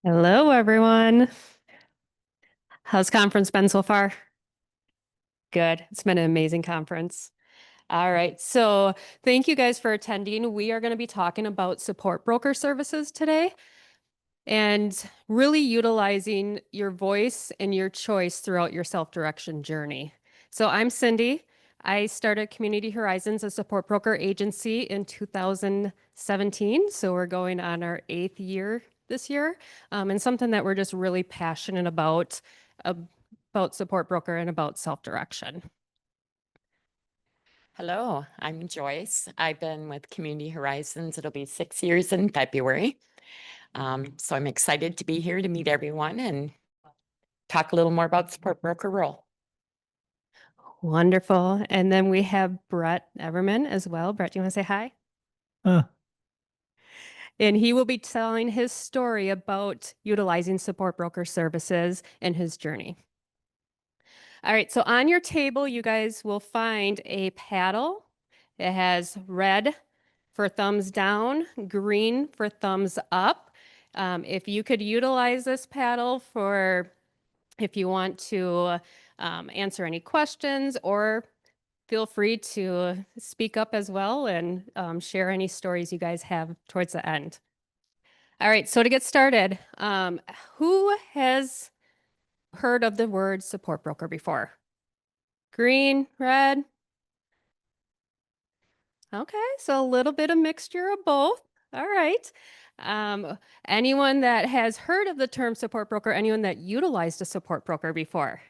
Hello, everyone. How's conference been so far? Good. It's been an amazing conference. All right. So thank you guys for attending. We are going to be talking about support broker services today and really utilizing your voice and your choice throughout your self-direction journey. So I'm Cindy. I started Community Horizons, a support broker agency in 2017. So we're going on our 8th year this year, and something that we're just really passionate about support broker and about self-direction. Hello, I'm Joyce. I've been with Community Horizons. It'll be 6 years in February. So I'm excited to be here to meet everyone and talk a little more about support broker role. Wonderful. And then we have Brett Everman as well. Brett, do you want to say hi? Uh, And he will be telling his story about utilizing support broker services and his journey. All right, so on your table, you guys will find a paddle. It has red for thumbs down, green for thumbs up. If you could utilize this paddle for if you want to answer any questions, or feel free to speak up as well and share any stories you guys have towards the end. All right, so to get started, who has heard of the word support broker before? Green, red? Okay, so a little bit of mixture of both. All right. Anyone that has heard of the term support broker, anyone that utilized a support broker before?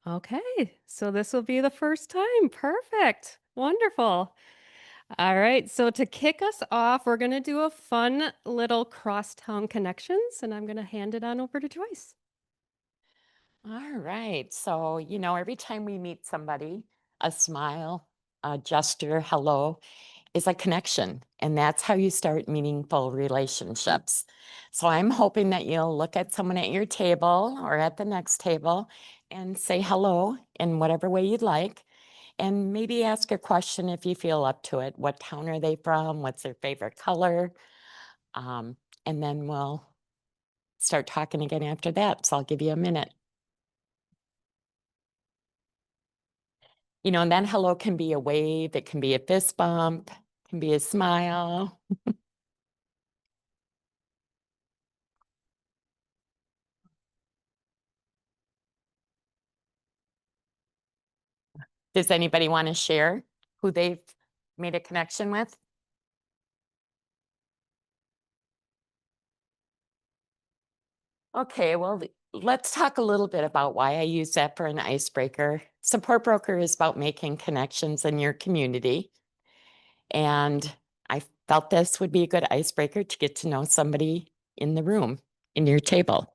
Okay, so this will be the first time. Perfect. Wonderful. All right, so to kick us off, we're going to do a fun little crosstown connections, and I'm going to hand it on over to Joyce. All right. So, every time we meet somebody, a smile, a gesture, hello is a connection. And that's how you start meaningful relationships. So I'm hoping that you'll look at someone at your table or at the next table and say hello in whatever way you'd like. And maybe ask a question if you feel up to it. What town are they from? What's their favorite color? Um, and then we'll start talking again after that. So I'll give you a minute. And that hello can be a wave, it can be a fist bump, can be a smile. Does anybody want to share who they've made a connection with? Okay, well, let's talk a little bit about why I use that for an icebreaker. Support broker is about making connections in your community. And I felt this would be a good icebreaker to get to know somebody in the room, in your table.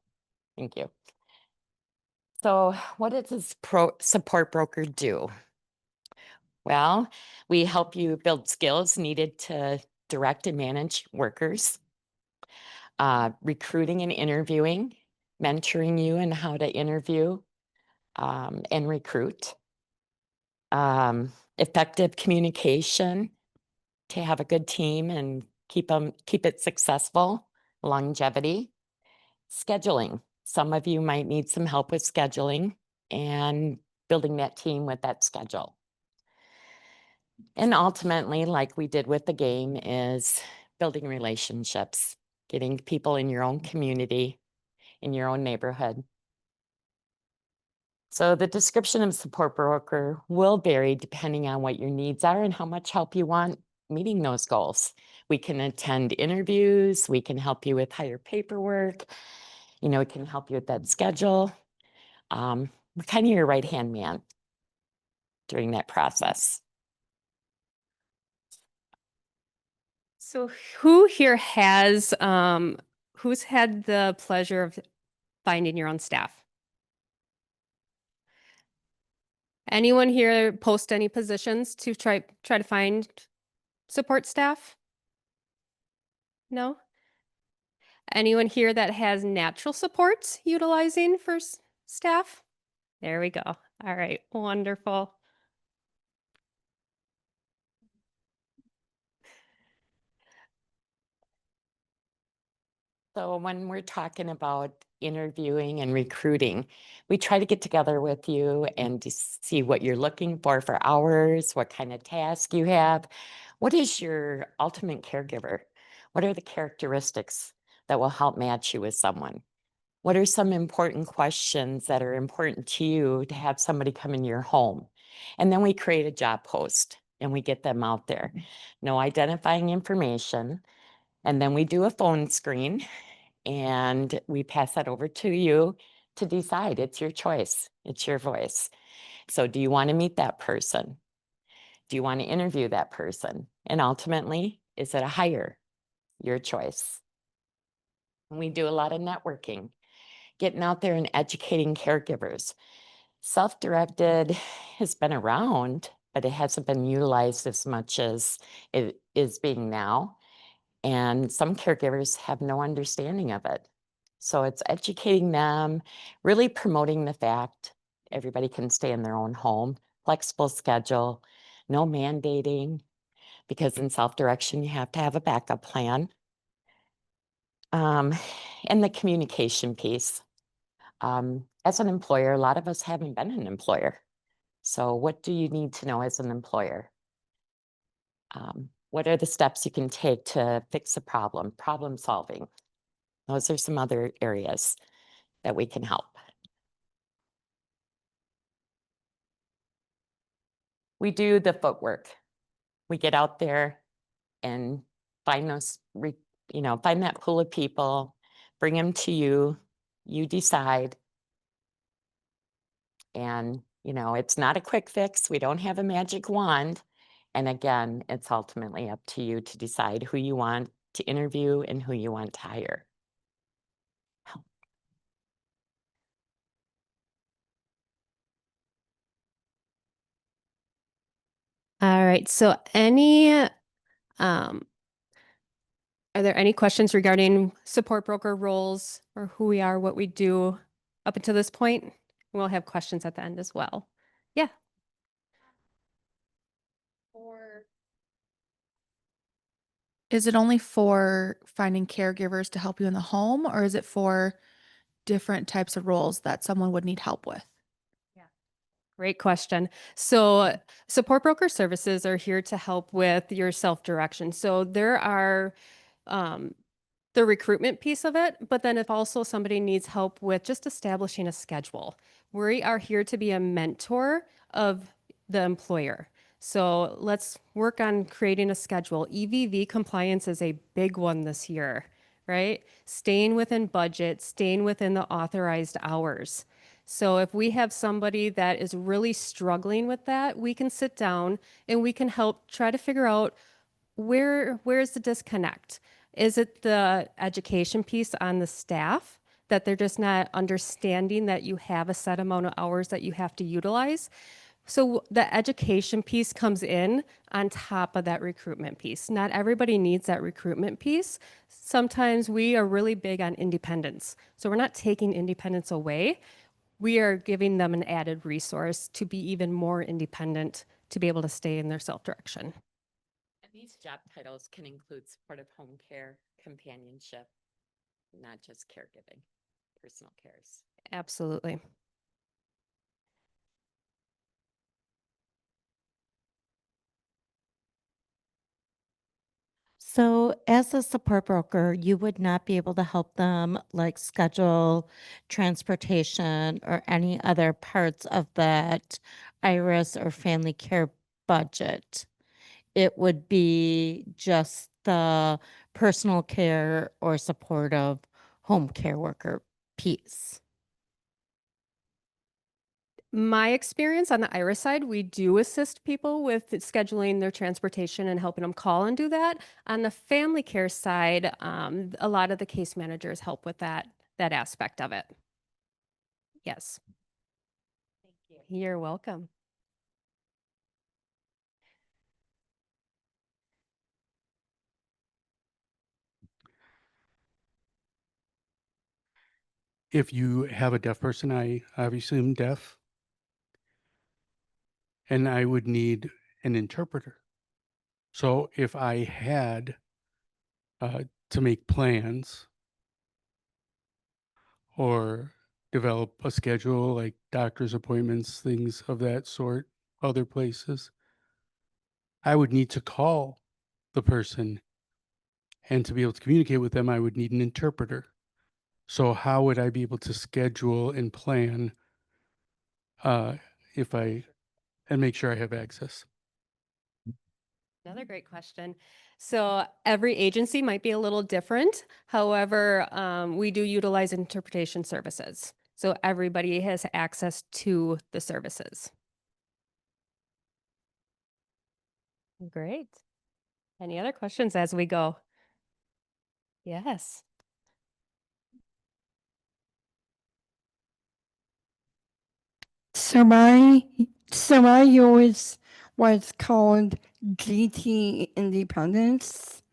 Thank you. So what does this support broker do? Well, we help you build skills needed to direct and manage workers, recruiting and interviewing, mentoring you in how to interview and recruit, effective communication to have a good team and keep it successful, longevity, scheduling. Some of you might need some help with scheduling and building that team with that schedule. And ultimately, like we did with the game, is building relationships, getting people in your own community, in your own neighborhood. So the description of support broker will vary depending on what your needs are and how much help you want meeting those goals. We can attend interviews, we can help you with higher paperwork, we can help you with that schedule. We're kind of your right-hand man during that process. So who here has, who's had the pleasure of finding your own staff? Anyone here post any positions to try to find support staff? No? Anyone here that has natural supports utilizing for staff? There we go. All right, wonderful. So when we're talking about interviewing and recruiting, we try to get together with you and to see what you're looking for hours, what kind of task you have. What is your ultimate caregiver? What are the characteristics that will help match you with someone? What are some important questions that are important to you to have somebody come in your home? And then we create a job post and we get them out there. No identifying information. And then we do a phone screen and we pass that over to you to decide. It's your choice, it's your voice. So, do you want to meet that person? Do you want to interview that person? And ultimately, is it a hire? Your choice. We do a lot of networking, getting out there and educating caregivers. Self directed has been around, but it hasn't been utilized as much as it is being now. And some caregivers have no understanding of it. So it's educating them, really promoting the fact everybody can stay in their own home, flexible schedule, no mandating, because in self direction, you have to have a backup plan. Um, and the communication piece. As an employer, a lot of us haven't been an employer. So, what do you need to know as an employer? What are the steps you can take to fix a problem? Problem solving. Those are some other areas that we can help. We do the footwork. We get out there and find find that pool of people, bring them to you, you decide. And, it's not a quick fix. We don't have a magic wand. And again, it's ultimately up to you to decide who you want to interview and who you want to hire. All right. So um, are there any questions regarding support broker roles or who we are, what we do up until this point? We'll have questions at the end as well. Yeah. Is it only for finding caregivers to help you in the home, or is it for different types of roles that someone would need help with? Great question. So, support broker services are here to help with your self direction. So, there are the recruitment piece of it, but then if also somebody needs help with just establishing a schedule, we are here to be a mentor of the employer. So let's work on creating a schedule. EVV compliance is a big one this year, right? Staying within budget, staying within the authorized hours. So if we have somebody that is really struggling with that, we can sit down and we can help try to figure out where's the disconnect? Is it the education piece on the staff that they're just not understanding that you have a set amount of hours that you have to utilize? So the education piece comes in on top of that recruitment piece. Not everybody needs that recruitment piece. Sometimes we are really big on independence. So we're not taking independence away. We are giving them an added resource to be even more independent to be able to stay in their self-direction. And these job titles can include supportive home care, companionship, not just caregiving, personal cares. Absolutely. So, as a support broker, you would not be able to help them like schedule transportation or any other parts of that IRIS or family care budget. It would be just the personal care or supportive home care worker piece. My experience on the IRIS side, we do assist people with scheduling their transportation and helping them call and do that. On the family care side, a lot of the case managers help with that aspect of it. Yes. Thank you. You're welcome. If you have a deaf person, I obviously am deaf, and I would need an interpreter. So if I had to make plans or develop a schedule like doctor's appointments, things of that sort, other places, I would need to call the person, and to be able to communicate with them, I would need an interpreter. So how would I be able to schedule and plan uh, if I and make sure I have access? Another great question. So every agency might be a little different. However, we do utilize interpretation services. So everybody has access to the services. Great. Any other questions as we go? Yes. So my yours was called GT Independence.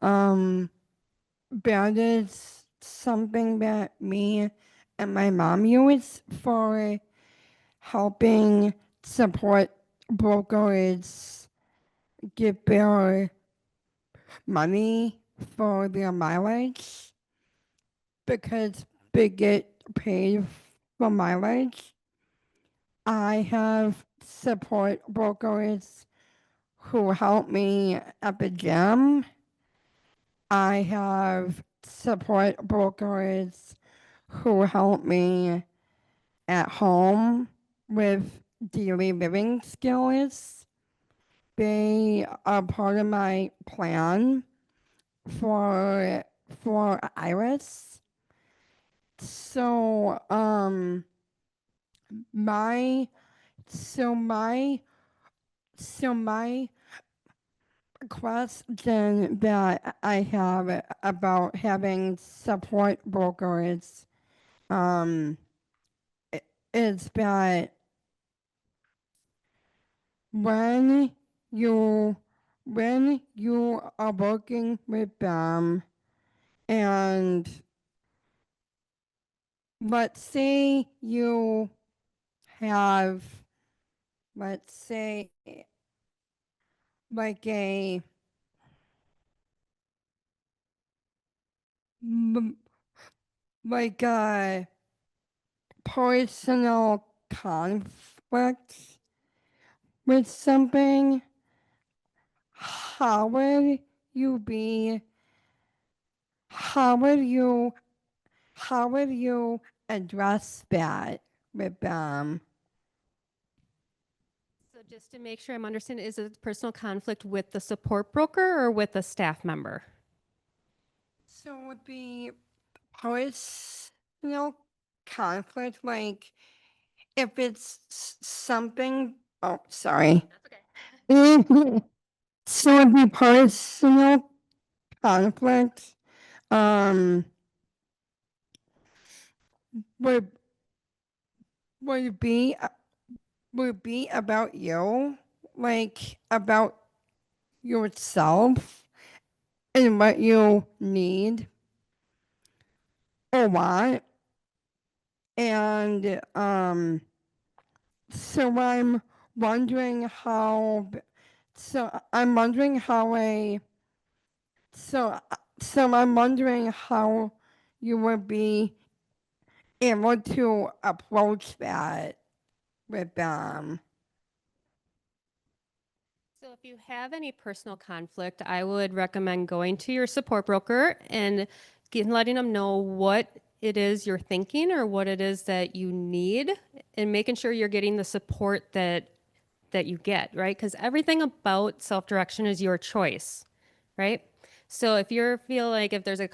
That is something that me and my mom use for helping support brokers get their money for their mileage because they get paid for mileage. I have support brokers who help me at the gym. I have support brokers who help me at home with daily living skills. They are part of my plan for Iris. So my so my question that I have about having support brokers is that when you are working with them and let's say you have, let's say, like a like a personal conflict with something, how would you be, how would you address that with them? So just to make sure I'm understanding, is it personal conflict with the support broker or with a staff member? So it would be personal conflict, like if it's something, oh, sorry. That's okay. So it'd be personal conflict. Um, would would be would be about you, like about yourself and what you need or want, and so I'm wondering how. So I'm wondering how a. So I'm wondering how you would be able to approach that with them. So if you have any personal conflict, I would recommend going to your support broker and letting them know what it is you're thinking or what it is that you need, and making sure you're getting the support that you get, right? Because everything about self-direction is your choice, right? So if you feel like if there's a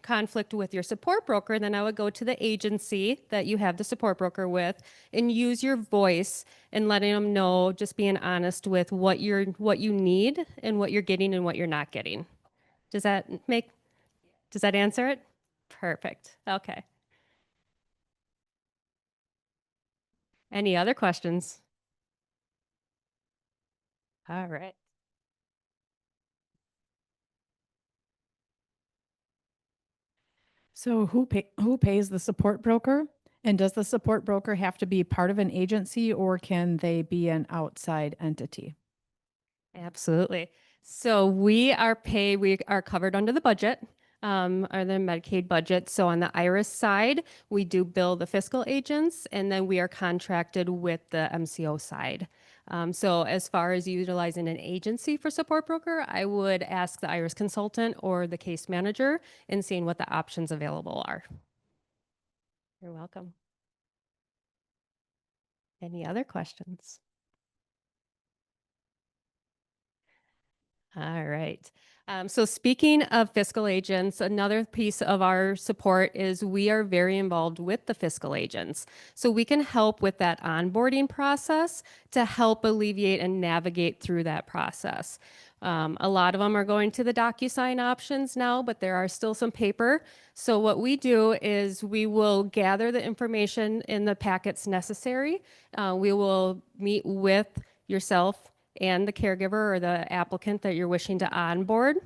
conflict with your support broker, then I would go to the agency that you have the support broker with and use your voice and letting them know, just being honest with what you need and what you're getting and what you're not getting. Does that answer it? Perfect. Okay. Any other questions? All right. So who pays the support broker? And does the support broker have to be part of an agency or can they be an outside entity? Absolutely. So we are covered under the budget. are the Medicaid budget. So on the IRIS side, we do bill the fiscal agents, and then we are contracted with the MCO side. So as far as utilizing an agency for support broker, I would ask the IRIS consultant or the case manager and seeing what the options available are. You're welcome. Any other questions? All right. So speaking of fiscal agents, another piece of our support is we are very involved with the fiscal agents. So we can help with that onboarding process to help alleviate and navigate through that process. A lot of them are going to the DocuSign options now, but there are still some paper. So what we do is we will gather the information in the packets necessary. We will meet with yourself and the caregiver or the applicant that you're wishing to onboard.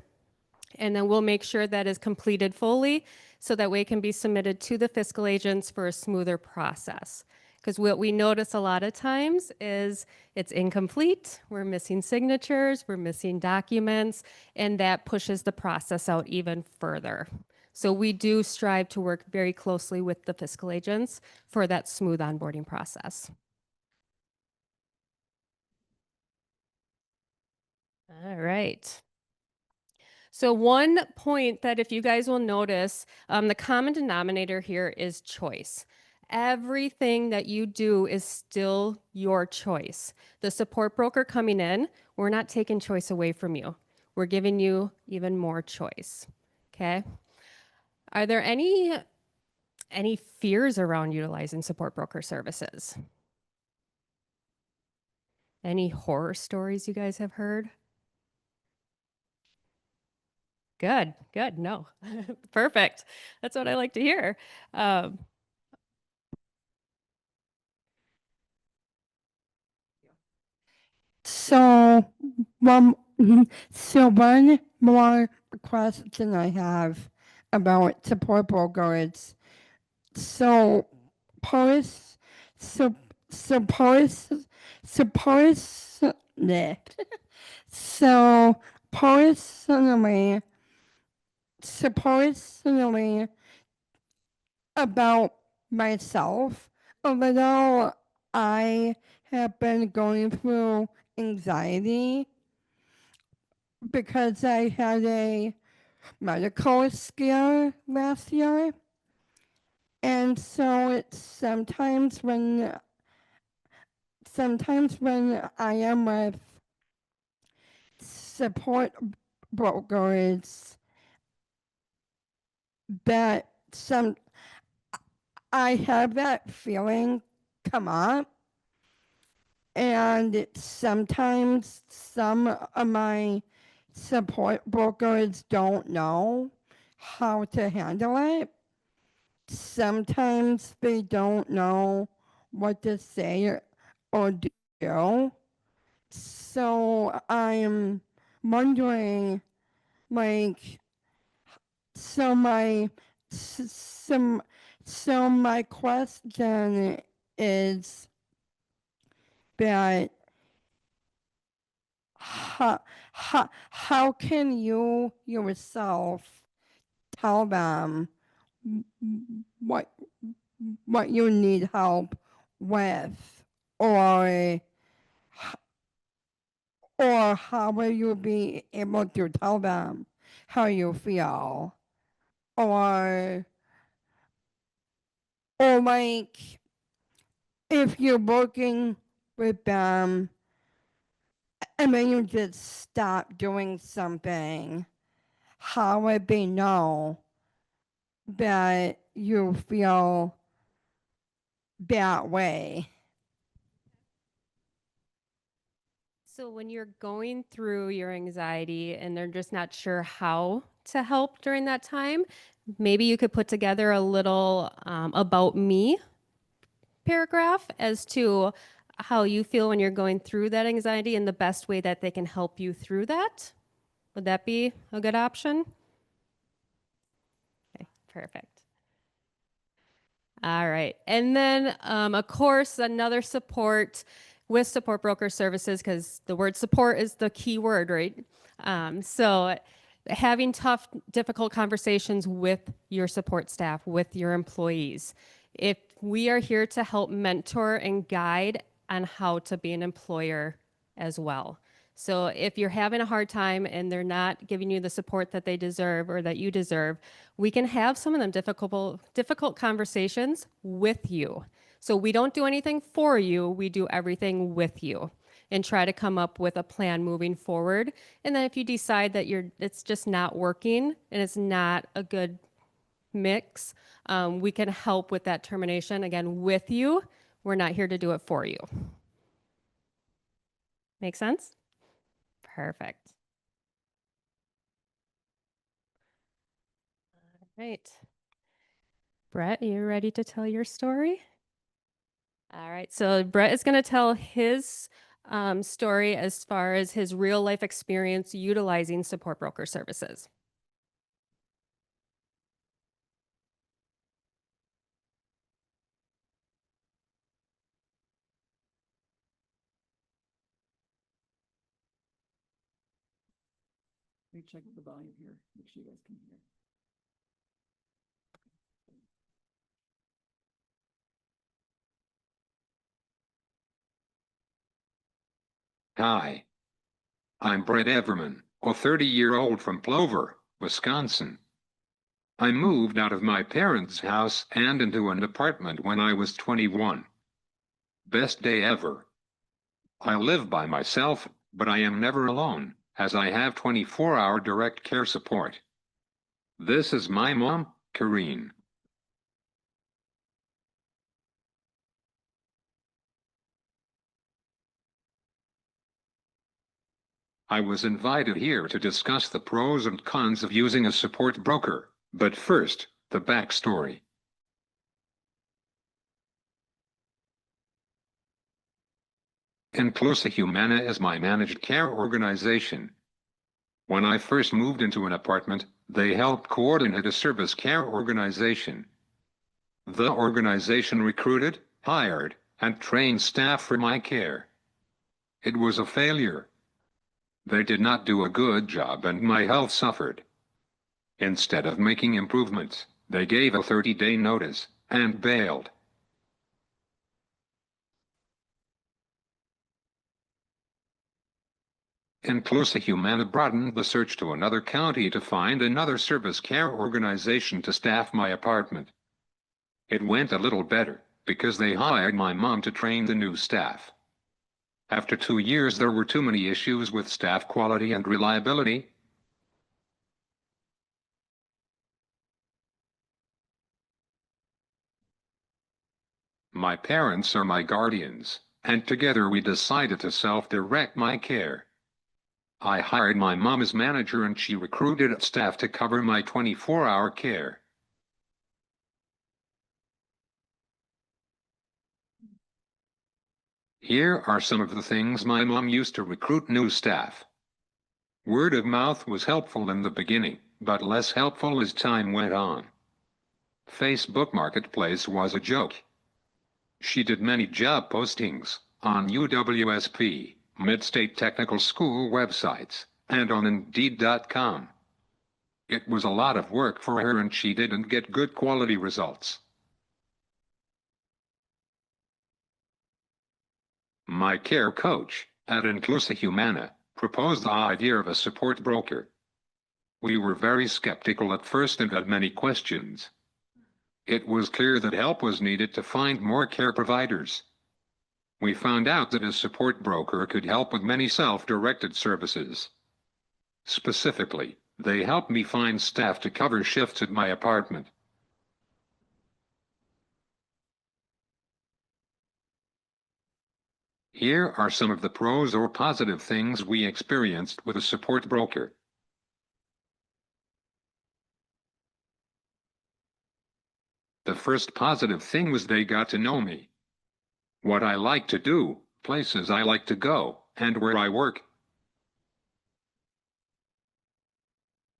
And then we'll make sure that is completed fully so that way it can be submitted to the fiscal agents for a smoother process. Because what we notice a lot of times is it's incomplete, we're missing signatures, we're missing documents, and that pushes the process out even further. So we do strive to work very closely with the fiscal agents for that smooth onboarding process. All right. So one point that if you guys will notice, the common denominator here is choice. Everything that you do is still your choice. The support broker coming in, we're not taking choice away from you. We're giving you even more choice, okay? Are there any fears around utilizing support broker services? Any horror stories you guys have heard? Good, good. No, perfect. That's what I like to hear. So one more question I have about support brokers. So suppose bleh. So personally about myself, although I have been going through anxiety because I had a medical scare last year. And so it's sometimes when I am with support brokers that I have that feeling come up, and sometimes some of my support brokers don't know how to handle it. Sometimes they don't know what to say or do. So I'm wondering, like, so my question is that how can you yourself tell them what you need help with, or how will you be able to tell them how you feel, or like if you're working with them and then you just stop doing something, how would they know that you feel that way? So when you're going through your anxiety and they're just not sure how to help during that time, maybe you could put together a little about me paragraph as to how you feel when you're going through that anxiety and the best way that they can help you through that. Would that be a good option? Okay, perfect. All right. And then, of course, another support with support broker services, because the word support is the key word, right? So having tough, difficult conversations with your support staff, with your employees. If we are here to help mentor and guide on how to be an employer as well. So if you're having a hard time and they're not giving you the support that they deserve or that you deserve, we can have some of them difficult conversations with you. So we don't do anything for you, we do everything with you and try to come up with a plan moving forward. And then if you decide that it's just not working and it's not a good mix, we can help with that termination again with you. We're not here to do it for you. Make sense? Perfect. All right. Brett, are you ready to tell your story? All right. So Brett is going to tell his story as far as his real life experience utilizing support broker services. Let me check the volume here, make sure you guys can hear. Hi. I'm Brett Everman, a 30-year-old from Plover, Wisconsin. I moved out of my parents' house and into an apartment when I was 21. Best day ever. I live by myself, but I am never alone, as I have 24-hour direct care support. This is my mom, Kareen. I was invited here to discuss the pros and cons of using a support broker, but first, the backstory. Inclusa Humana is my managed care organization. When I first moved into an apartment, they helped coordinate a service care organization. The organization recruited, hired, and trained staff for my care. It was a failure. They did not do a good job and my health suffered. Instead of making improvements, they gave a 30-day notice and bailed. Inclusa Humana broadened the search to another county to find another service care organization to staff my apartment. It went a little better, because they hired my mom to train the new staff. After 2 years, there were too many issues with staff quality and reliability. My parents are my guardians, and together we decided to self-direct my care. I hired my mom as manager and she recruited staff to cover my 24-hour care. Here are some of the things my mom used to recruit new staff. Word of mouth was helpful in the beginning, but less helpful as time went on. Facebook Marketplace was a joke. She did many job postings on UWSP, Mid-State Technical School websites, and on Indeed.com. It was a lot of work for her and she didn't get good quality results. My care coach at Inclusa Humana proposed the idea of a support broker. We were very skeptical at first and had many questions. It was clear that help was needed to find more care providers. We found out that a support broker could help with many self-directed services. Specifically, they helped me find staff to cover shifts at my apartment. Here are some of the pros or positive things we experienced with a support broker. The first positive thing was they got to know me. What I like to do, places I like to go, and where I work.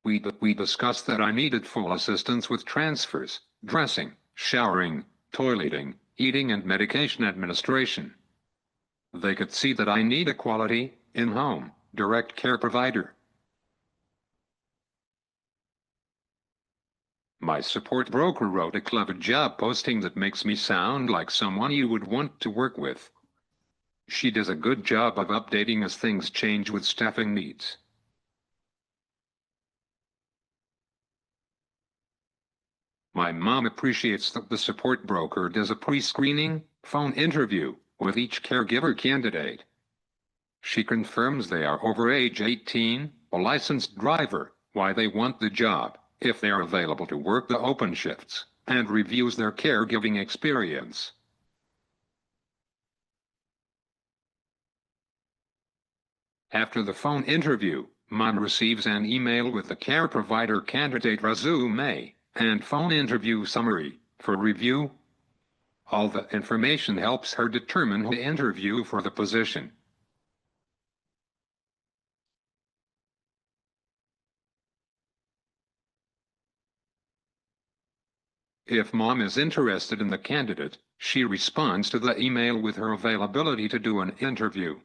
We discussed that I needed full assistance with transfers, dressing, showering, toileting, eating and medication administration. They could see that I need a quality, in-home, direct care provider. My support broker wrote a clever job posting that makes me sound like someone you would want to work with. She does a good job of updating as things change with staffing needs. My mom appreciates that the support broker does a pre-screening phone interview with each caregiver candidate. She confirms they are over age 18, a licensed driver, why they want the job, if they are available to work the open shifts, and reviews their caregiving experience. After the phone interview, Mom receives an email with the care provider candidate resume and phone interview summary for review. All the information helps her determine who to interview for the position. If Mom is interested in the candidate, she responds to the email with her availability to do an interview.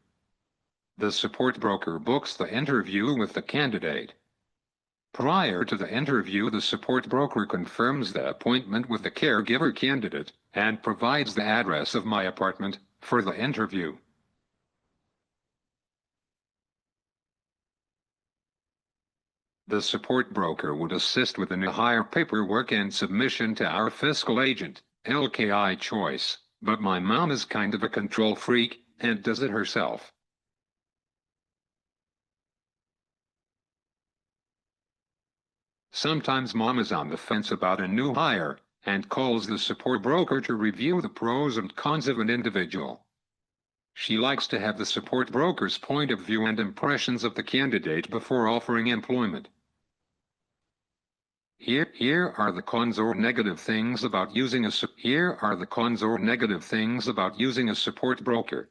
The support broker books the interview with the candidate. Prior to the interview, the support broker confirms the appointment with the caregiver candidate and provides the address of my apartment for the interview. The support broker would assist with the new hire paperwork and submission to our fiscal agent, LKI Choice, but my mom is kind of a control freak and does it herself. Sometimes Mom is on the fence about a new hire and calls the support broker to review the pros and cons of an individual. She likes to have the support broker's point of view and impressions of the candidate before offering employment. Here are the cons or negative things about using a support broker.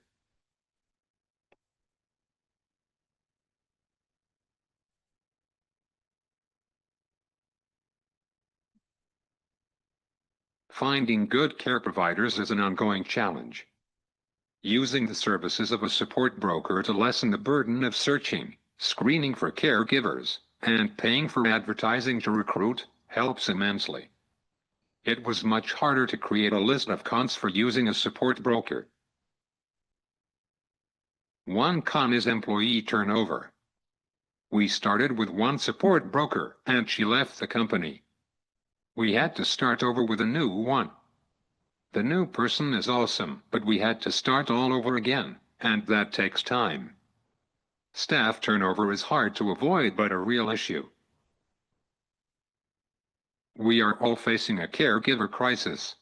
Finding good care providers is an ongoing challenge. Using the services of a support broker to lessen the burden of searching, screening for caregivers, and paying for advertising to recruit helps immensely. It was much harder to create a list of cons for using a support broker. One con is employee turnover. We started with one support broker, and she left the company. We had to start over with a new one. The new person is awesome, but we had to start all over again, and that takes time. Staff turnover is hard to avoid but a real issue. We are all facing a caregiver crisis.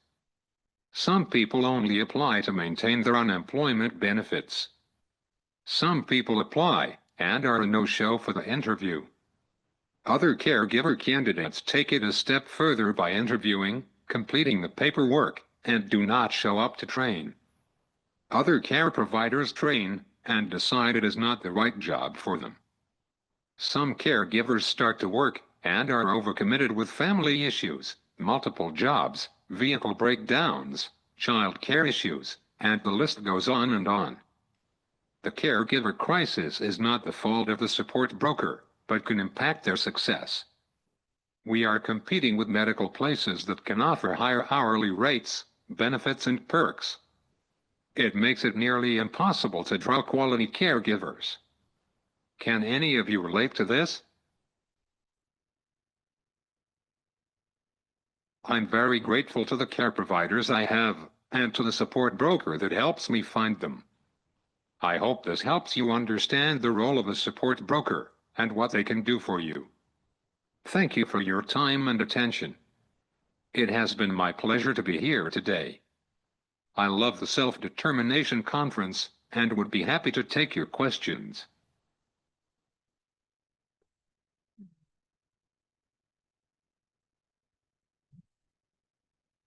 Some people only apply to maintain their unemployment benefits. Some people apply and are a no-show for the interview. Other caregiver candidates take it a step further by interviewing, completing the paperwork, and do not show up to train. Other care providers train and decide it is not the right job for them. Some caregivers start to work and are overcommitted with family issues, multiple jobs, vehicle breakdowns, child care issues, and the list goes on and on. The caregiver crisis is not the fault of the support broker, but can impact their success. We are competing with medical places that can offer higher hourly rates, benefits, and perks. It makes it nearly impossible to draw quality caregivers. Can any of you relate to this? I'm very grateful to the care providers I have, and to the support broker that helps me find them. I hope this helps you understand the role of a support broker and what they can do for you. Thank you for your time and attention. It has been my pleasure to be here today. I love the Self-Determination Conference and would be happy to take your questions.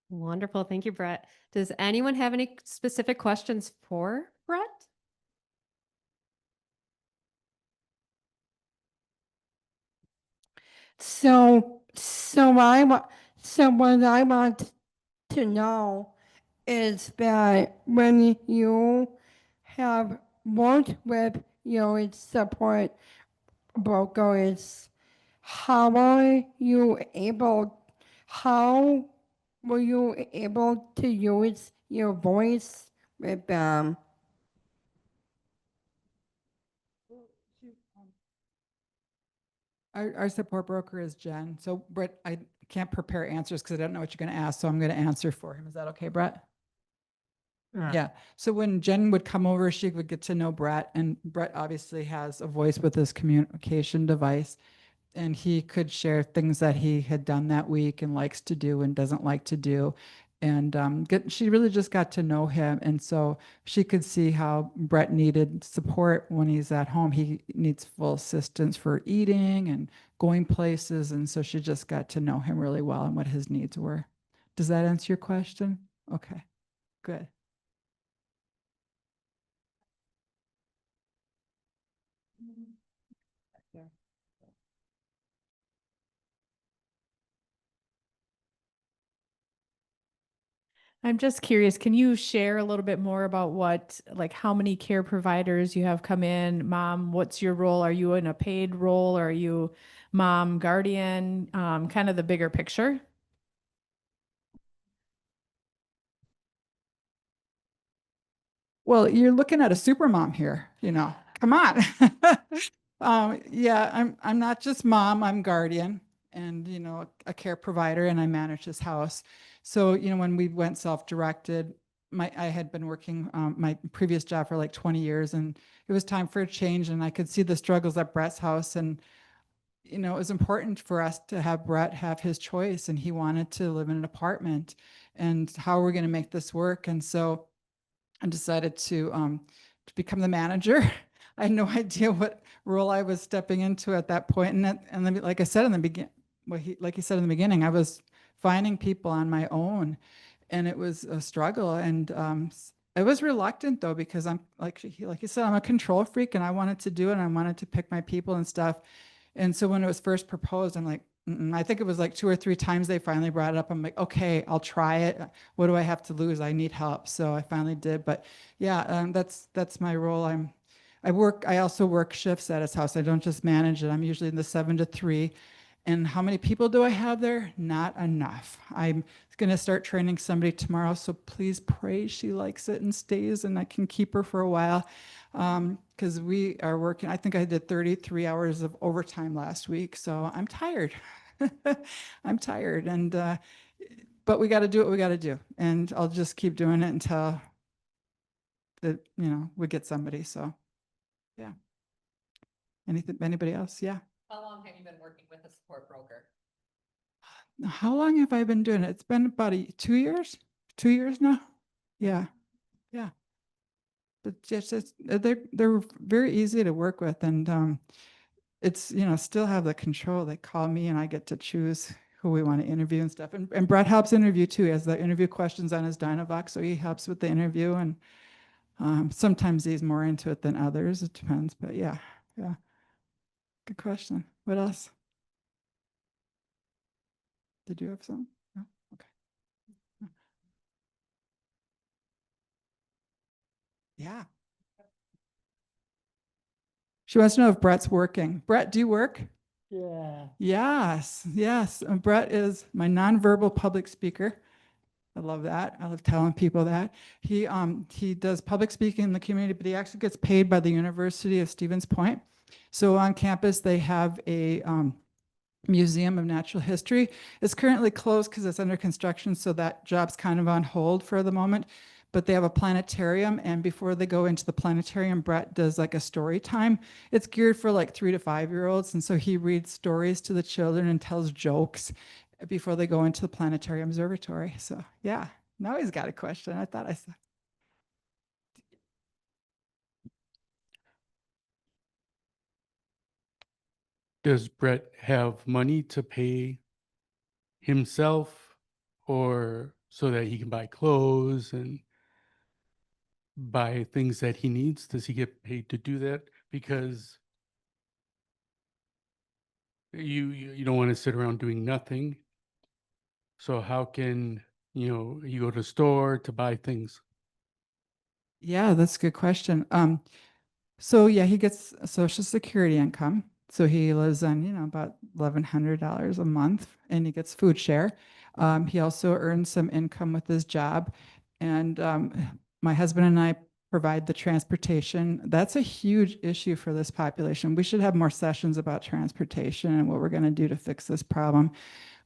Wonderful. Thank you, Brett. Does anyone have any specific questions for Brett? So what I want to know is that when you have worked with your support brokers, how are you able how were you able to use your voice with them? Our support broker is Jen. So Brett, I can't prepare answers because I don't know what you're going to ask. So I'm going to answer for him. Is that okay, Brett? Yeah. So when Jen would come over, she would get to know Brett, and Brett obviously has a voice with his communication device, and he could share things that he had done that week and likes to do and doesn't like to do. And she really just got to know him. And so she could see how Brett needed support when he's at home. He needs full assistance for eating and going places. And so she just got to know him really well and what his needs were. Does that answer your question? Okay, good. I'm just curious, can you share a little bit more about like how many care providers you have come in? Mom, what's your role? Are you in a paid role? Or are you mom, guardian, kind of the bigger picture? Well, you're looking at a super mom here, come on. Yeah, I'm not just mom, I'm guardian and, a care provider, and I manage his house. So, when we went self-directed, I had been working my previous job for like 20 years, and it was time for a change, and I could see the struggles at Brett's house. And, it was important for us to have Brett have his choice, and he wanted to live in an apartment, and how are we going to make this work? And so I decided to become the manager. I had no idea what role I was stepping into at that point. And then, like I said in the beginning, like he said in the beginning, I was finding people on my own, and it was a struggle. And I was reluctant though, because I'm like you said, I'm a control freak, and I wanted to do it, and I wanted to pick my people and stuff. And so when it was first proposed, I'm like, I think it was like 2 or 3 times they finally brought it up. I'm like, okay, I'll try it. What do I have to lose? I need help. So I finally did. But yeah, that's my role. I also work shifts at his house. I don't just manage it. I'm usually in the 7 to 3. And how many people do I have there? Not enough. I'm going to start training somebody tomorrow. So please pray she likes it and stays, and I can keep her for a while. Because we are working, I think I did 33 hours of overtime last week. So I'm tired. I'm tired. And, but we got to do what we got to do. And I'll just keep doing it until we get somebody. So yeah. Anybody else? Yeah. How long have you been working with a support broker? How long have I been doing it? It's been about 2 years. 2 years now. Yeah. Yeah. But just they're very easy to work with, and it's still have the control. They call me, and I get to choose who we want to interview and stuff. And Brett helps interview too. He has the interview questions on his Dynavox, so he helps with the interview. And sometimes he's more into it than others. It depends. But yeah. Good question. What else? Did you have some? No? Okay. Yeah. She wants to know if Brett's working. Brett, do you work? Yeah. Yes. Brett is my nonverbal public speaker. I love that. I love telling people that. He does public speaking in the community, but he actually gets paid by the University of Stevens Point. So on campus, they have a Museum of Natural History. It's currently closed because it's under construction, so that job's kind of on hold for the moment. But they have a planetarium, and before they go into the planetarium, Brett does like a story time. It's geared for like 3 to 5-year-olds, and so he reads stories to the children and tells jokes before they go into the planetarium observatory. So yeah, now he's got a question. I thought I said. Does Brett have money to pay himself, or so that he can buy clothes and buy things that he needs? Does he get paid to do that? Because you don't want to sit around doing nothing. So how can, you go to the store to buy things? Yeah, that's a good question. So yeah, he gets a Social Security income. So he lives on, about $1,100 a month, and he gets food share. He also earns some income with his job. And my husband and I provide the transportation. That's a huge issue for this population. We should have more sessions about transportation and what we're going to do to fix this problem.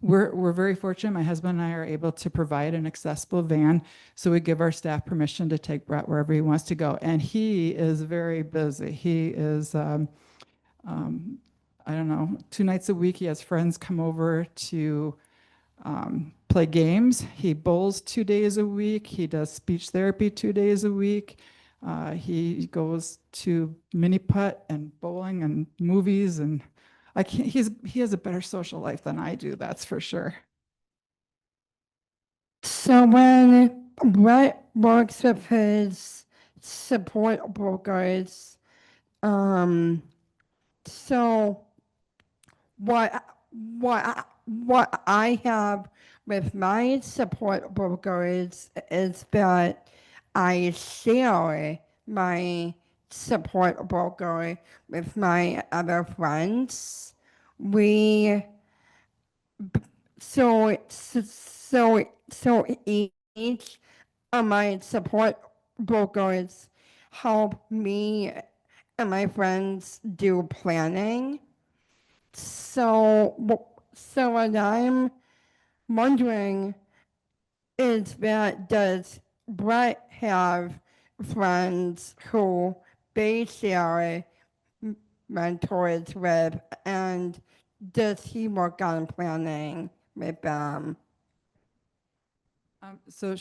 We're very fortunate. My husband and I are able to provide an accessible van. So we give our staff permission to take Brett wherever he wants to go. And he is very busy. He is, I don't know, 2 nights a week, he has friends come over to play games. He bowls 2 days a week. He does speech therapy 2 days a week. He goes to mini putt and bowling and movies, and he has a better social life than I do, that's for sure. So when Brett works with his support brokers, so what I have with my support brokers is that I share my support broker with my other friends. We so each of my support brokers help me and my friends do planning. So what I'm wondering is that does Brett have friends who they share mentors with, and does he work on planning with them? So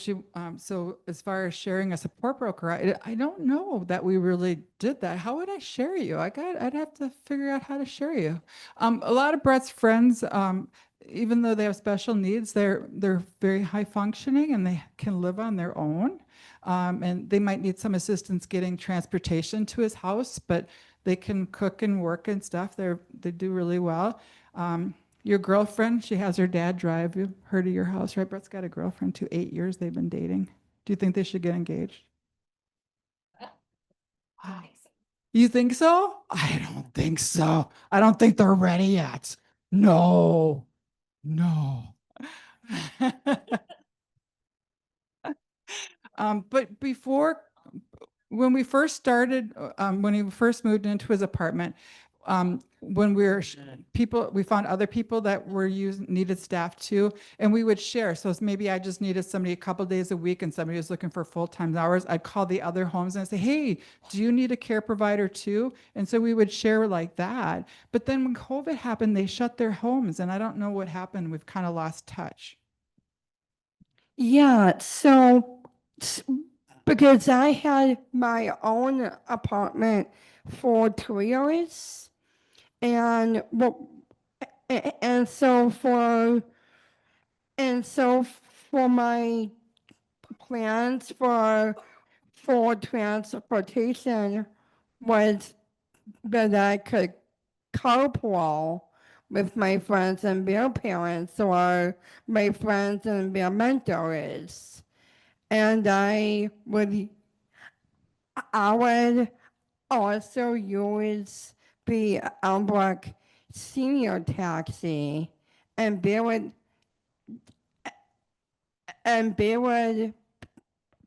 as far as sharing a support broker, I don't know that we really did that. How would I share you? I'd have to figure out how to share you. A lot of Brett's friends, even though they have special needs, they're very high functioning and they can live on their own. And they might need some assistance getting transportation to his house, but they can cook and work and stuff. They do really well. Your girlfriend, she has her dad drive her to your house, right? Brett's got a girlfriend too, 8 years they've been dating. Do you think they should get engaged? Wow. You think so? I don't think so. I don't think they're ready yet. No. But when we first started, when he first moved into his apartment, when we found other people that needed staff too, and we would share. So maybe I just needed somebody a couple days a week and somebody was looking for full-time hours. I'd call the other homes and I'd say, hey, do you need a care provider too? And so we would share like that. But then when COVID happened, they shut their homes and I don't know what happened. We've kind of lost touch. Yeah, because I had my own apartment for 2 years, and so for my plans for transportation was that I could carpool with my friends and their parents or my friends and their mentors. And I would also use the Elmbrook senior taxi, and they would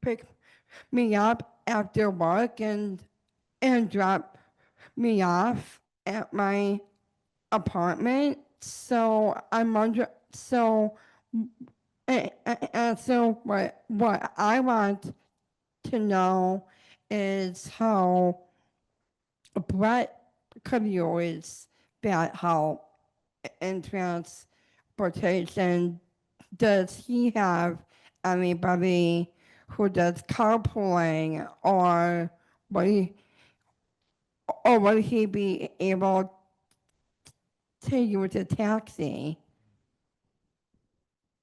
pick me up after work and drop me off at my apartment. So I'm wondering, so what I want to know is how Brett could use that help in transportation. Does he have anybody who does carpooling, or would he be able to use a taxi?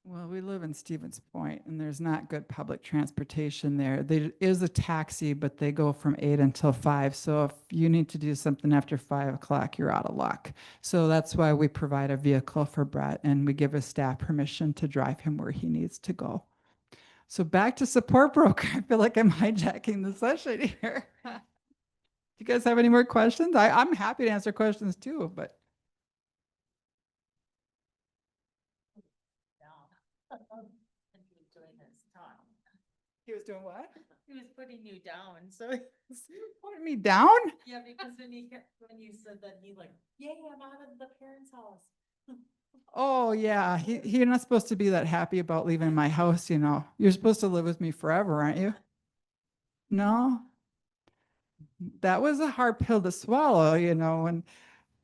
Well, we live in Stevens Point and there's not good public transportation there. There is a taxi, but they go from 8 until 5. So if you need to do something after 5 o'clock, you're out of luck. So that's why we provide a vehicle for Brett and we give his staff permission to drive him where he needs to go. So back to support broker. I feel like I'm hijacking the session here. you guys have any more questions? I'm happy to answer questions too, but. He was doing what? He was putting you down, so. Putting me down? Yeah, because when you said that, he like, yay, I'm out of the parents' house. Oh, yeah. You're not supposed to be that happy about leaving my house, you know. You're supposed to live with me forever, aren't you? No? That was a hard pill to swallow, you know,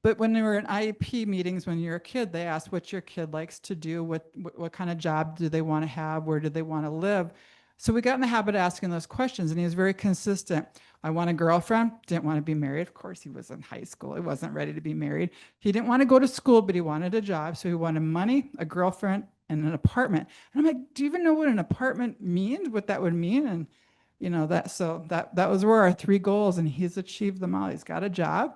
but when they were in IEP meetings when you're a kid, they asked what your kid likes to do, what kind of job do they want to have, where do they want to live. So we got in the habit of asking those questions, and he was very consistent. I want a girlfriend, didn't want to be married. Of course, he was in high school. He wasn't ready to be married. He didn't want to go to school, but he wanted a job. So he wanted money, a girlfriend, and an apartment. And I'm like, do you even know what an apartment means, what that would mean? And you know, that was where our 3 goals, and he's achieved them all. He's got a job,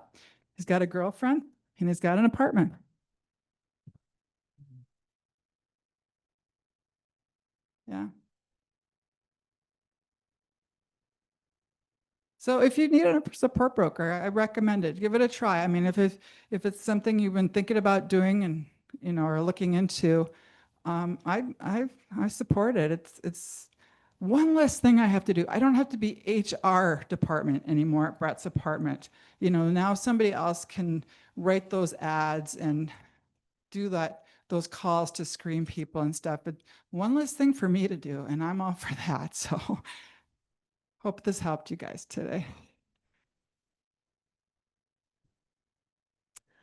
he's got a girlfriend, and he's got an apartment. Yeah. So if you need a support broker, I recommend it. Give it a try. I mean, if it's something you've been thinking about doing and, you know, are looking into, I support it. It's one less thing I have to do. I don't have to be HR department anymore at Brett's apartment. You know, now somebody else can write those ads and do those calls to screen people and stuff. But one less thing for me to do, and I'm all for that. So hope this helped you guys today.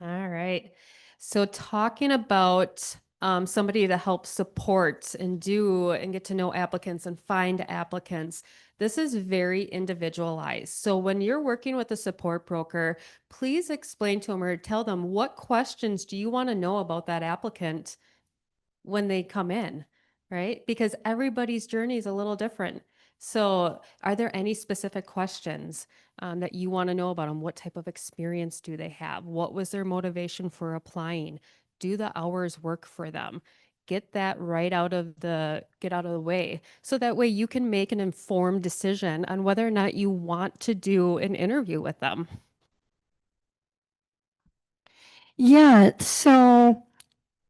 All right. So talking about somebody to help support and get to know applicants and find applicants, this is very individualized. So when you're working with a support broker, please explain to them or tell them what questions do you want to know about that applicant when they come in, right? Because everybody's journey is a little different. So are there any specific questions that you want to know about them? What type of experience do they have? What was their motivation for applying? Do the hours work for them? Get that out of the way. So that way you can make an informed decision on whether or not you want to do an interview with them. Yeah, so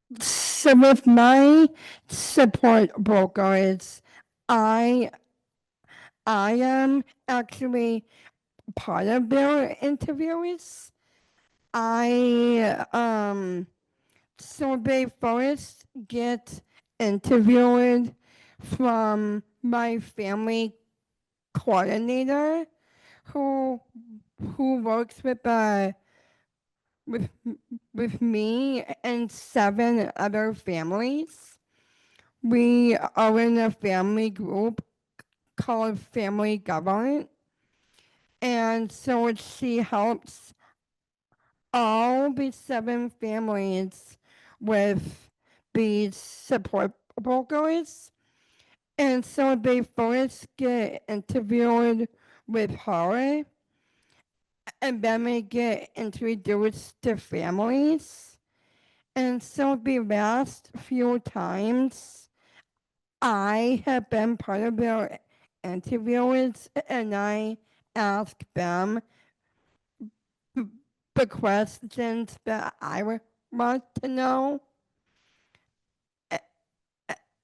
with my support brokers, I am actually part of their interviews. So they first get interviewed from my family coordinator who works with with me and 7 other families. We are in a family group called Family Government. And so she helps all the 7 families with these support brokers. And so they first get interviewed with her, and then they get introduced to families. And so the last few times I have been part of their interviews, and I ask them the questions that I would want to know.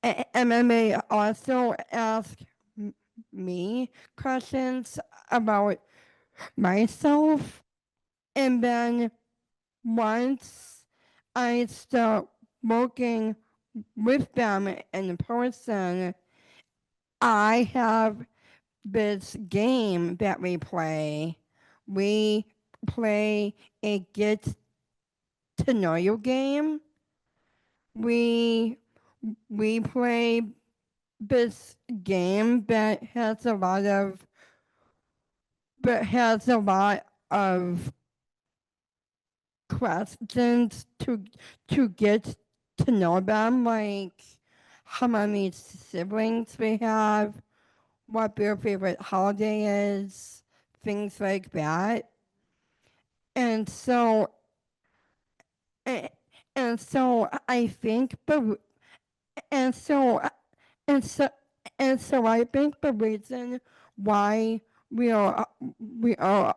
And then they also ask me questions about myself. And then once I start working with them in person, I have this game that we play. We play a get to know you game. We play this game that has a lot of questions to get to know them, like how many siblings we have, what their favorite holiday is, things like that. And so I think I think the reason why we are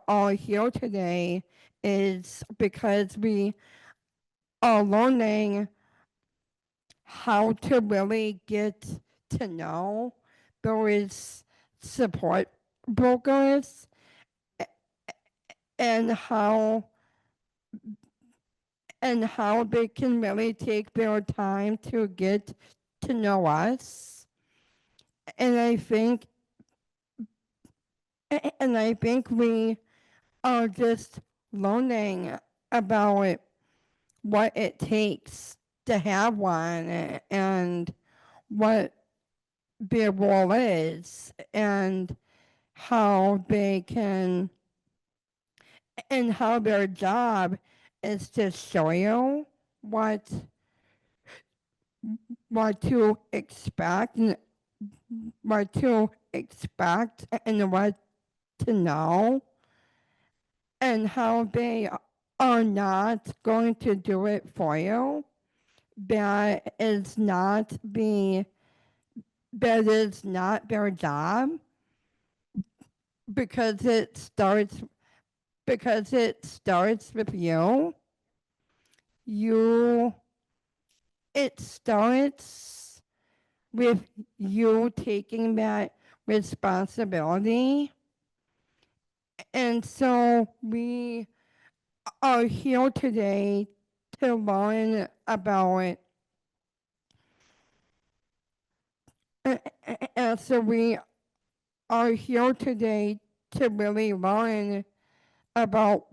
all here today is because we are learning how to really get to know those support brokers and how they can really take their time to get to know us. And I think we are just learning about what it takes to have one and what their role is and how they can and how their job is to show you what to expect and what to expect and what to know, and how they are not going to do it for you. That is not their job, because it starts with you. It starts with you taking that responsibility. And so we are here today to learn about and so we are here today to really learn about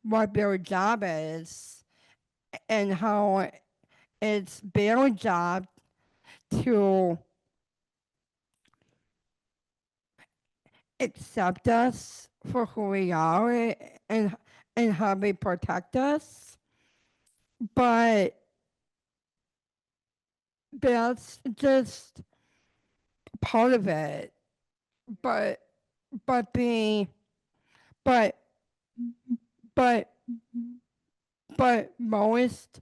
what their job is and how it's their job to accept us for who we are and how they protect us. But that's just part of it. But the but but but most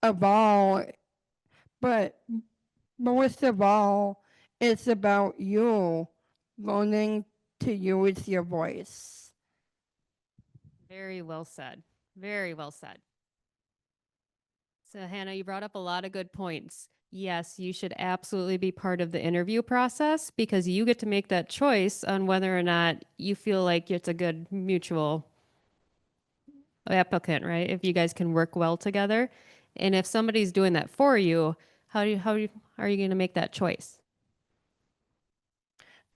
of all it's about you learning to use your voice. Very well said. Very well said. So, Hannah, you brought up a lot of good points. Yes, you should absolutely be part of the interview process because you get to make that choice on whether or not you feel like it's a good mutual applicant, right? If you guys can work well together. And if somebody's doing that for you, are you going to make that choice?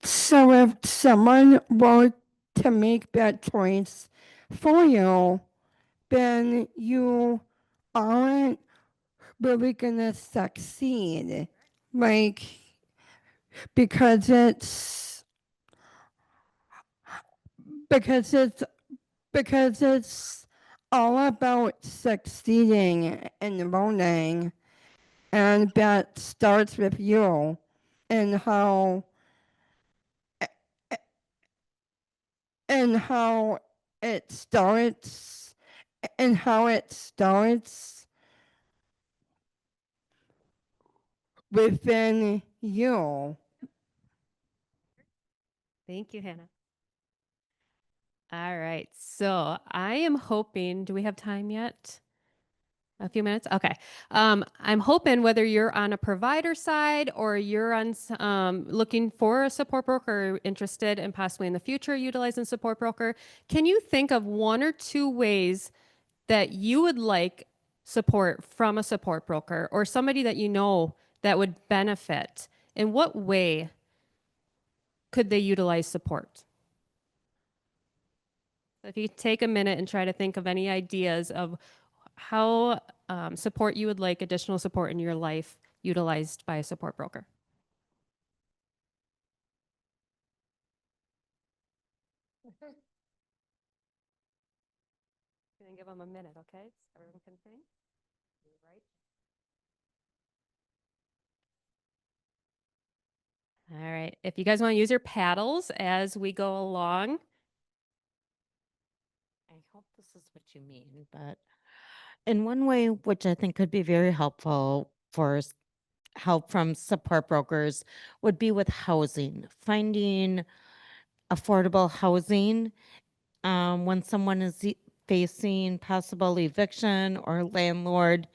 So if someone were to make that choice for you, then you aren't really gonna succeed. Like, because it's all about succeeding and learning, and that starts with you and how it starts within you. Thank you, Hannah. All right. So I am hoping, do we have time yet? A few minutes? Okay. I'm hoping whether you're on a provider side or you're on looking for a support broker or interested in possibly in the future utilizing support broker, can you think of one or two ways that you would like support from a support broker or somebody that you know that would benefit? In what way could they utilize support? So if you take a minute and try to think of any ideas of how support you would like additional support in your life utilized by a support broker. Gonna give them a minute, okay? So everyone can think. Right. All right. If you guys want to use your paddles as we go along. I hope this is what you mean, but in one way, which I think could be very helpful for help from support brokers, would be with housing, finding affordable housing. When someone is facing possible eviction or landlord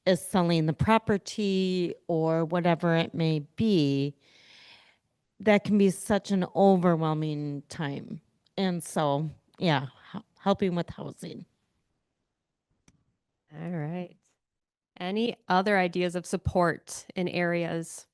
is selling the property or whatever it may be, that can be such an overwhelming time. And so, yeah, helping with housing. All right. Any other ideas of support in areas?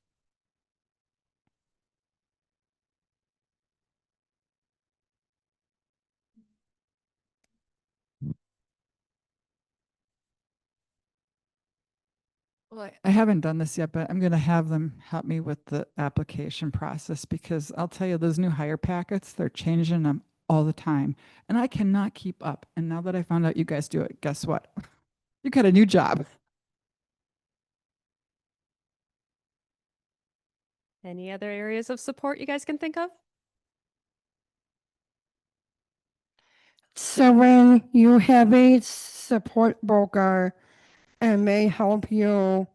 Well, I haven't done this yet, but I'm going to have them help me with the application process because I'll tell you, those new hire packets, they're changing them all the time. And I cannot keep up. And now that I found out you guys do it, guess what? You got a new job. Any other areas of support you guys can think of? So when you have a support broker and they help you,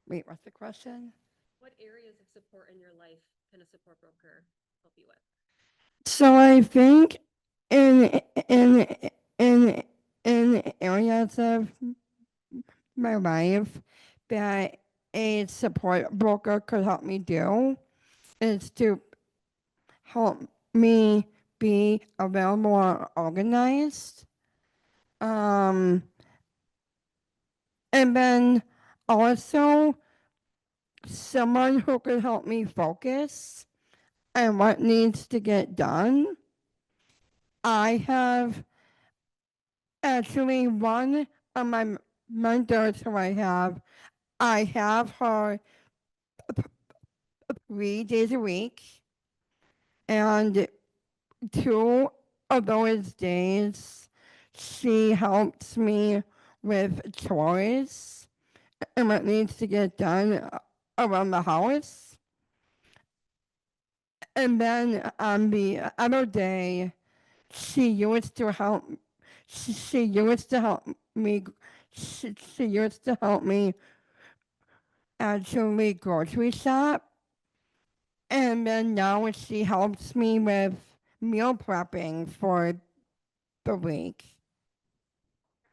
wait, what's the question? What areas of support in your life can a support broker help you with? So I think in in in areas of my life that a support broker could help me do is to help me be a little more organized. And then also someone who could help me focus on what needs to get done. I have actually one of my mentors who I have her 3 days a week, and 2 of those days she helps me with chores and what needs to get done around the house. And then on the other day, she used to help. She used to help me. She used to help me actually grocery shop, and then now she helps me with meal prepping for the week.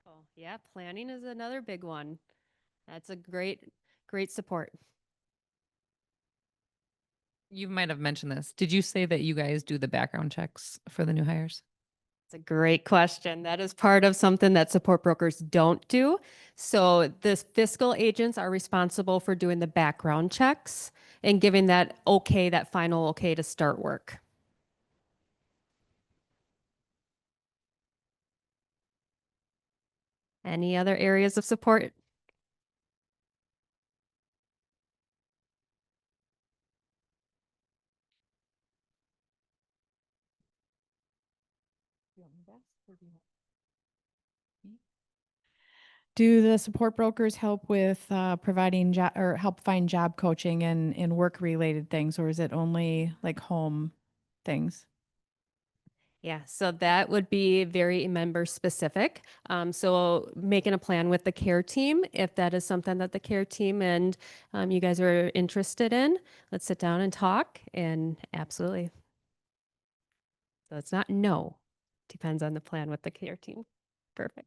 Oh, yeah, planning is another big one. That's a great support. You might have mentioned this. Did you say that you guys do the background checks for the new hires? It's a great question. That is part of something that support brokers don't do. So the fiscal agents are responsible for doing the background checks and giving that final okay to start work. Any other areas of support? Do the support brokers help with providing job or help find job coaching and work related things, or is it only like home things? Yeah, so that would be very member specific. So making a plan with the care team, if that is something that the care team and you guys are interested in, let's sit down and talk. And absolutely. So it's not no, depends on the plan with the care team. Perfect.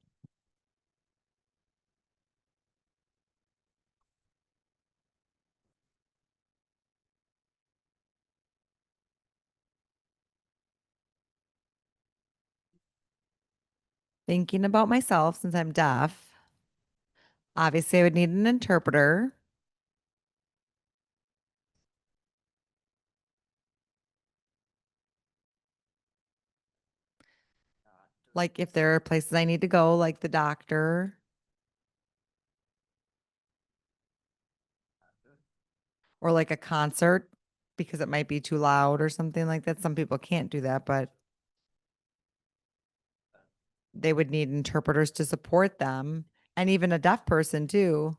Thinking about myself since I'm deaf. Obviously, I would need an interpreter. Like if there are places I need to go, like the doctor. Or like a concert because it might be too loud or something like that. Some people can't do that, but they would need interpreters to support them and even a deaf person too.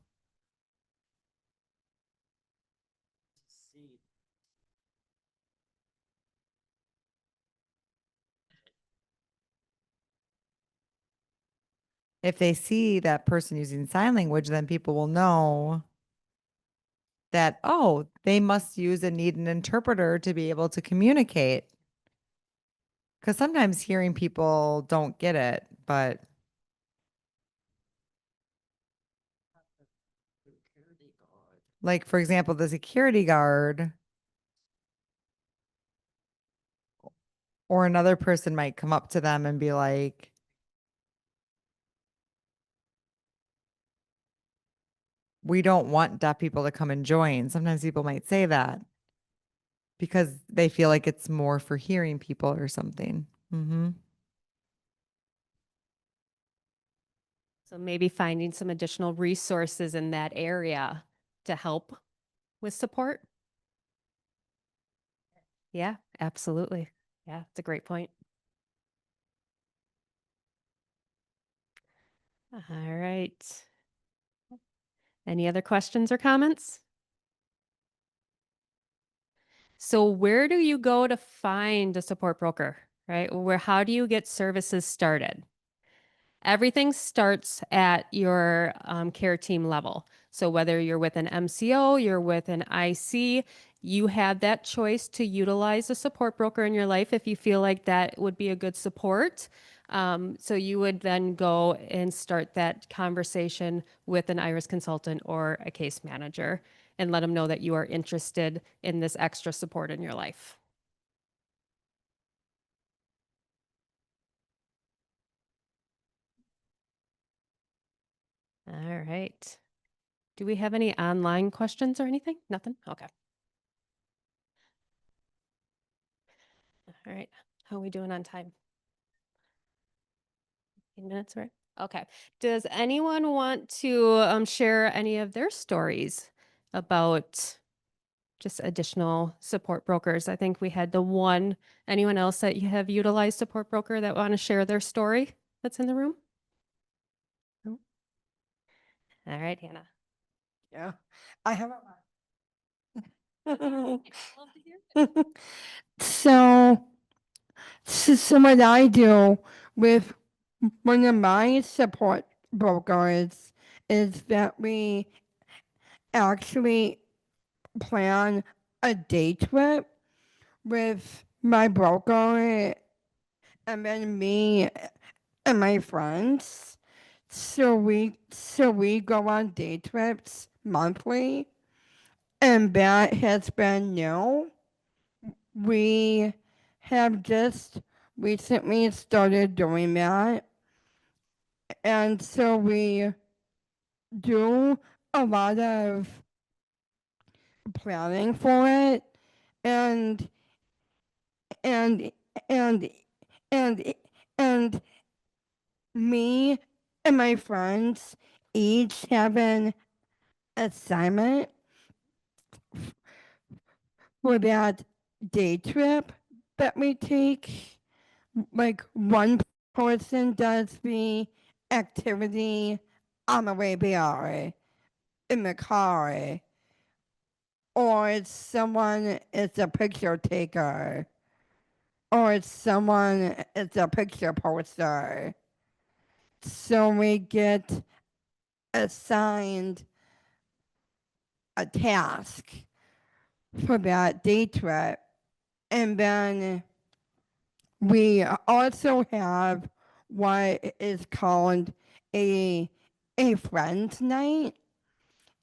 If they see that person using sign language, then people will know that, oh, they must use and need an interpreter to be able to communicate. Because sometimes hearing people don't get it, but like, for example, the security guard or another person might come up to them and be like, we don't want deaf people to come and join. Sometimes people might say that because they feel like it's more for hearing people or something. Mm-hmm. So maybe finding some additional resources in that area to help with support. Yeah, absolutely. Yeah, it's a great point. All right. Any other questions or comments? So where do you go to find a support broker, right? How do you get services started? Everything starts at your care team level. So whether you're with an MCO, you're with an IC, you have that choice to utilize a support broker in your life if you feel like that would be a good support. So you would then go and start that conversation with an IRIS consultant or a case manager and let them know that you are interested in this extra support in your life. All right. Do we have any online questions or anything? Nothing? Okay. All right. How are we doing on time? 15 minutes, right? Okay. Does anyone want to share any of their stories about just additional support brokers? I think we had the one. Anyone else that you have utilized support broker that want to share their story that's in the room? No? All right, Hannah. Yeah, I have a so, so what I do with one of my support brokers is that we actually plan a day trip with my broker and then me and my friends. So we go on day trips monthly, and that has been new. We have just recently started doing that, and so we do a lot of planning for it, and and and and and me and my friends each have an assignment for that day trip that we take. Like one person does the activity on the way there in the car, or it's someone is a picture taker, or it's someone is a picture poster. So we get assigned a task for that day trip. And then we also have what is called a friends night,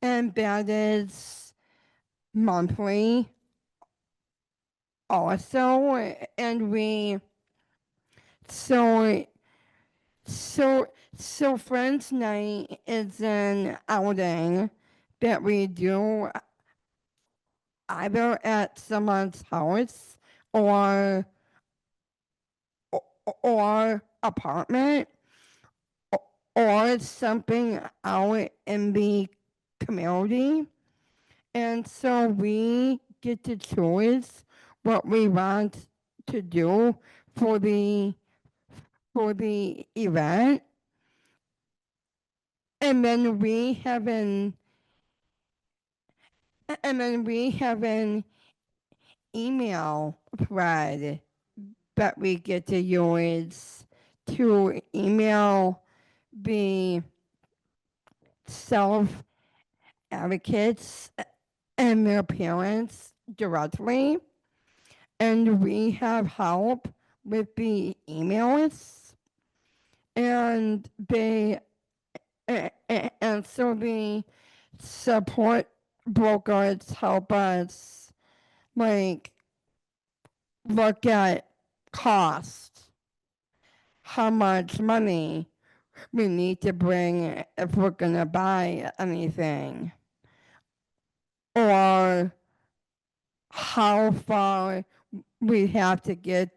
and that is monthly also. And we so friends night is an outing that we do either at someone's house or apartment, or something out in the community. And so we get to choose what we want to do for the event. And then we have an email thread that we get to use to email the self advocates and their parents directly. And we have help with the emails, and and so the support brokers help us like look at cost, how much money we need to bring if we're gonna buy anything, or how far we have to get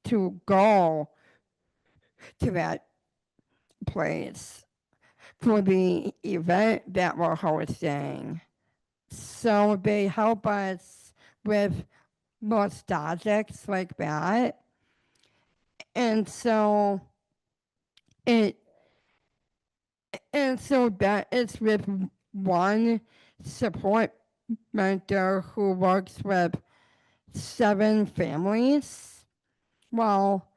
to go to that place for the event that we're hosting. So they help us with nostalgics like that. And so it that is with one support mentor who works with 7 families. Well,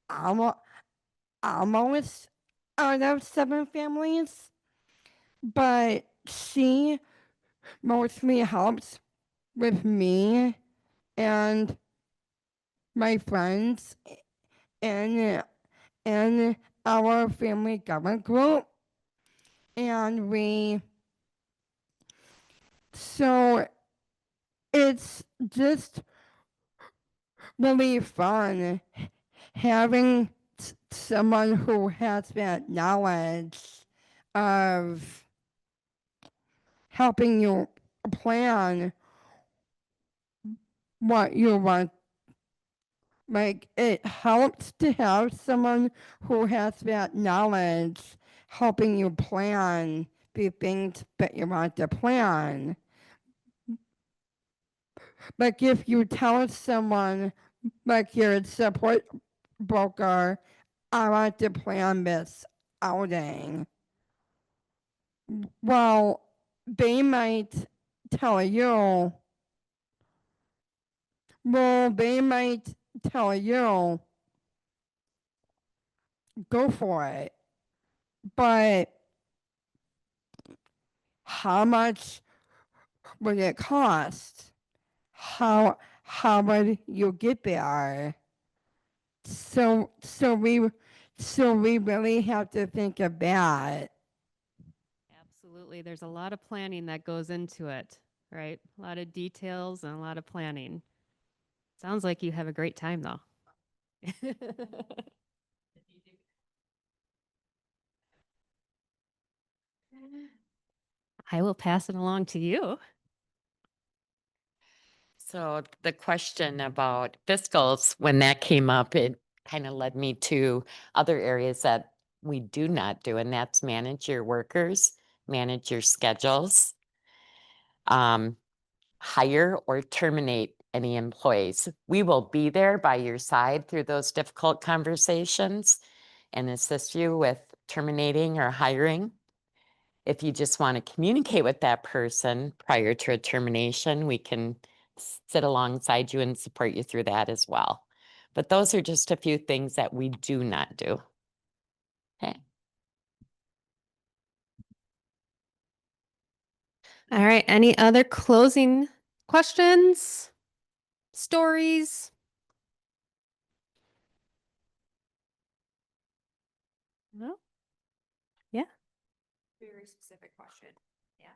almost out of 7 families, but she mostly helps with me and my friends and our family government group, and so it's just really fun having someone who has that knowledge of helping you plan what you want. Like, it helps to have someone who has that knowledge helping you plan the things that you want to plan. Like, if you tell someone, like your support broker, I want to plan this outing. Well, they might tell you, go for it. But how much would it cost? How would you get there? So we really have to think of that. Absolutely. There's a lot of planning that goes into it, right? A lot of details and a lot of planning. Sounds like you have a great time though. I will pass it along to you. So the question about fiscals, when that came up, it kind of led me to other areas that we do not do, and that's manage your workers, manage your schedules, hire or terminate any employees. We will be there by your side through those difficult conversations and assist you with terminating or hiring. If you just want to communicate with that person prior to a termination, we can sit alongside you and support you through that as well. But those are just a few things that we do not do. Okay. All right. Any other closing questions? Stories? No? Yeah. Very specific question. Yeah.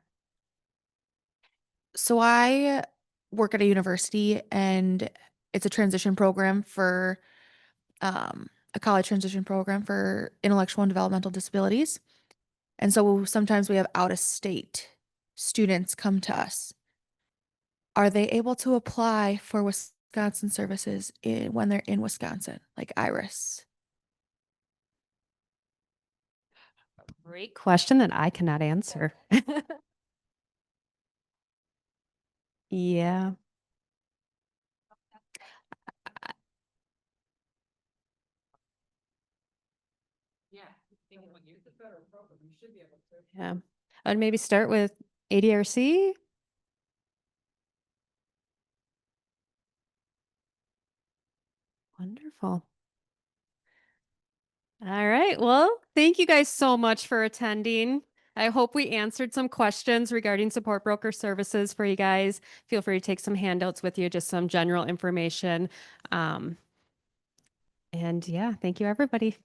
So I work at a university and it's a transition program for a college transition program for intellectual and developmental disabilities. And so sometimes we have out of state students come to us. Are they able to apply for Wisconsin services when they're in Wisconsin, like Iris? Great question that I cannot answer. Yeah. Yeah. I'd maybe start with ADRC. Wonderful. All right. Well, thank you guys so much for attending. I hope we answered some questions regarding support broker services for you guys. Feel free to take some handouts with you, just some general information. And yeah, thank you, everybody.